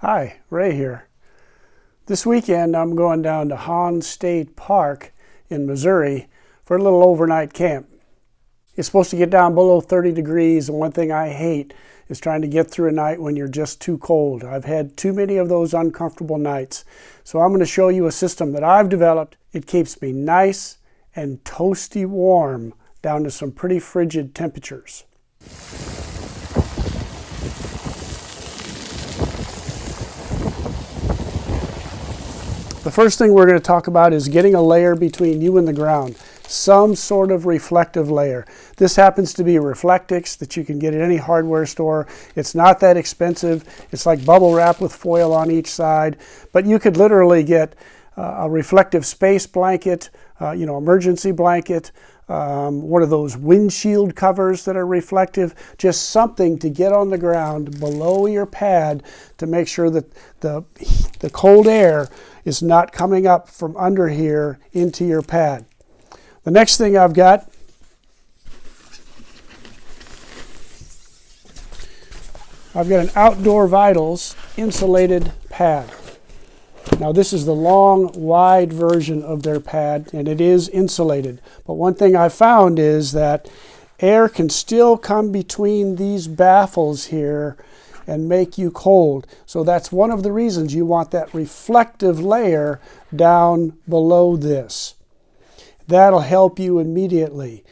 Hi, Ray here. This weekend I'm going down to Hahn State Park in Missouri for a little overnight camp. It's supposed to get down below 30 degrees, and one thing I hate is trying to get through a night when you're just too cold. I've had too many of those uncomfortable nights. So I'm going to show you a system that I've developed. It keeps me nice and toasty warm down to some pretty frigid temperatures. The first thing we're going to talk about is getting a layer between you and the ground, some sort of reflective layer. This happens to be Reflectix that you can get at any hardware store. It's not that expensive. It's like bubble wrap with foil on each side, but you could literally get a reflective space blanket, emergency blanket, one of those windshield covers that are reflective, just something to get on the ground below your pad to make sure that the cold air is not coming up from under here into your pad. The next thing I've got an Outdoor Vitals insulated pad. Now this is the long, wide version of their pad, and it is insulated. But one thing I found is that air can still come between these baffles here and make you cold. So that's one of the reasons you want that reflective layer down below this. That'll help you immediately.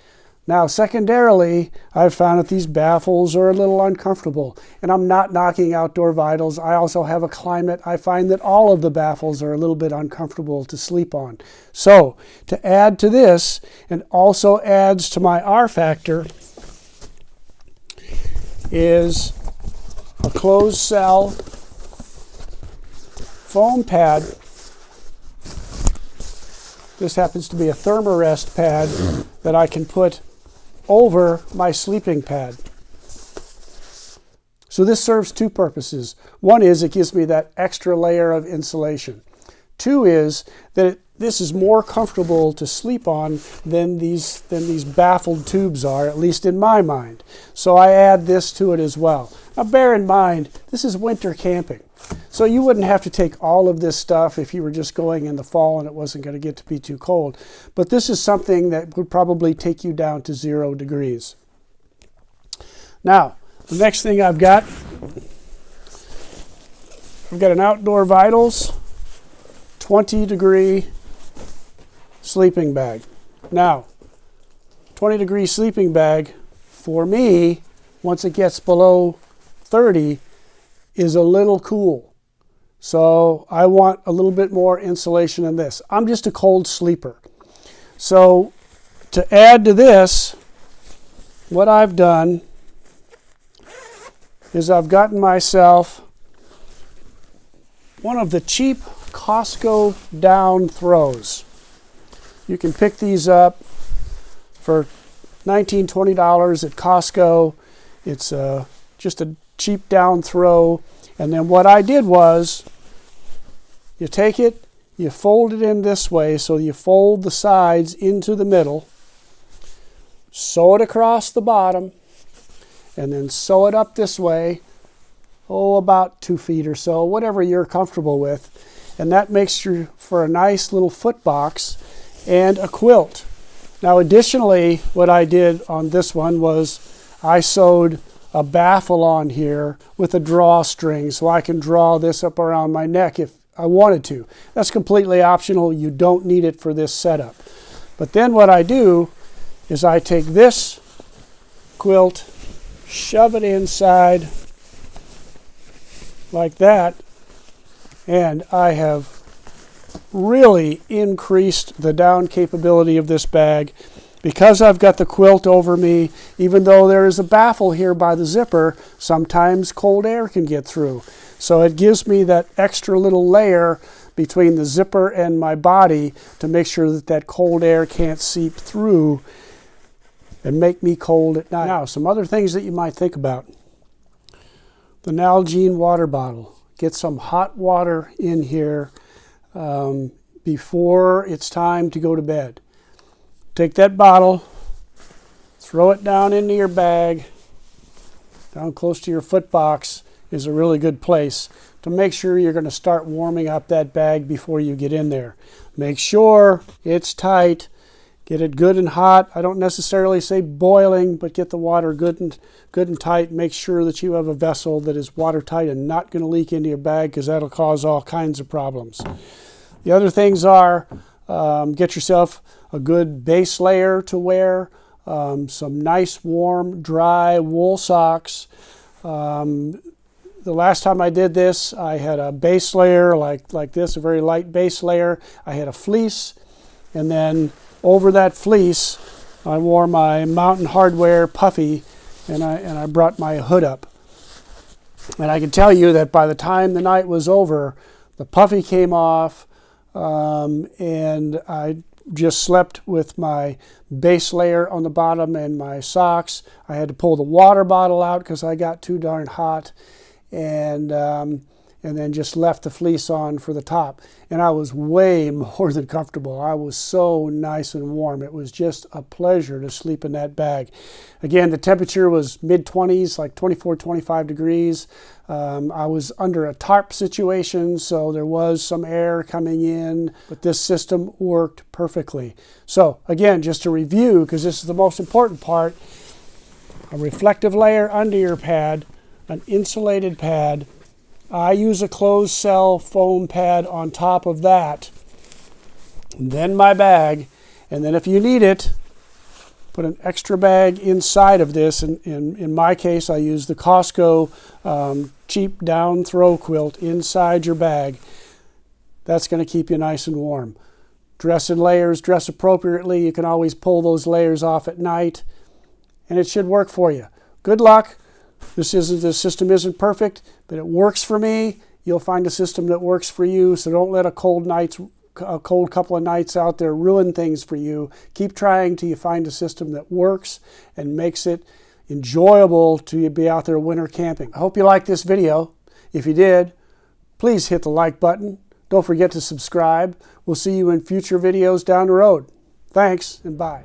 Now, secondarily, I've found that these baffles are a little uncomfortable, and I'm not knocking Outdoor Vitals. I also have a Climate. I find that all of the baffles are a little bit uncomfortable to sleep on. So, to add to this, and also adds to my R factor, is a closed cell foam pad. This happens to be a Thermarest pad that I can put over my sleeping pad. So this serves two purposes. One is it gives me that extra layer of insulation. Two is that this is more comfortable to sleep on than these baffled tubes are, at least in my mind. So I add this to it as well. Now bear in mind, this is winter camping. So you wouldn't have to take all of this stuff if you were just going in the fall and it wasn't going to get to be too cold. But this is something that would probably take you down to 0 degrees. Now, the next thing I've got an Outdoor Vitals 20-degree sleeping bag. Now, 20-degree sleeping bag, for me, once it gets below 30, is a little cool. So I want a little bit more insulation than this. I'm just a cold sleeper. So to add to this, what I've done is I've gotten myself one of the cheap Costco down throws. You can pick these up for $19, $20 at Costco. It's just a cheap down throw. And then what I did was, you take it, you fold it in this way, so you fold the sides into the middle, sew it across the bottom, and then sew it up this way, about 2 feet or so, whatever you're comfortable with. And that makes for a nice little foot box and a quilt. Now additionally, what I did on this one was I sewed a baffle on here with a drawstring, so I can draw this up around my neck if I wanted to. That's completely optional. You don't need it for this setup. But then what I do is I take this quilt, shove it inside like that, and I have really increased the down capability of this bag. Because I've got the quilt over me, even though there is a baffle here by the zipper, sometimes cold air can get through. So it gives me that extra little layer between the zipper and my body to make sure that cold air can't seep through and make me cold at night. Now, some other things that you might think about. The Nalgene water bottle. Get some hot water in here before it's time to go to bed. Take that bottle, throw it down into your bag, down close to your foot box, is a really good place. to make sure you're going to start warming up that bag before you get in there. Make sure it's tight. Get it good and hot. I don't necessarily say boiling, but get the water good and tight. Make sure that you have a vessel that is watertight and not going to leak into your bag, because that'll cause all kinds of problems. The other things are get yourself a good base layer to wear, some nice warm dry wool socks. The last time I did this, I had a base layer like this, a very light base layer. I had a fleece, and then over that fleece, I wore my Mountain Hardwear puffy, and I brought my hood up. And I can tell you that by the time the night was over, the puffy came off, and I just slept with my base layer on the bottom and my socks. I had to pull the water bottle out because I got too darn hot, and then just left the fleece on for the top. And I was way more than comfortable. I was so nice and warm. It was just a pleasure to sleep in that bag. Again, the temperature was mid-20s, like 24, 25 degrees. I was under a tarp situation, so there was some air coming in, but this system worked perfectly. So again, just to review, because this is the most important part, a reflective layer under your pad, an insulated pad. I use a closed cell foam pad on top of that, and then my bag, and then if you need it, put an extra bag inside of this. In my case, I use the Costco cheap down throw quilt inside your bag. That's going to keep you nice and warm. Dress in layers, dress appropriately. You can always pull those layers off at night, and it should work for you. Good luck. This system isn't perfect, but it works for me. You'll find a system that works for you, so don't let a cold couple of nights out there ruin things for you. Keep trying till you find a system that works and makes it enjoyable to be out there winter camping. I hope you liked this video. If you did, please hit the like button. Don't forget to subscribe. We'll see you in future videos down the road. Thanks, and bye.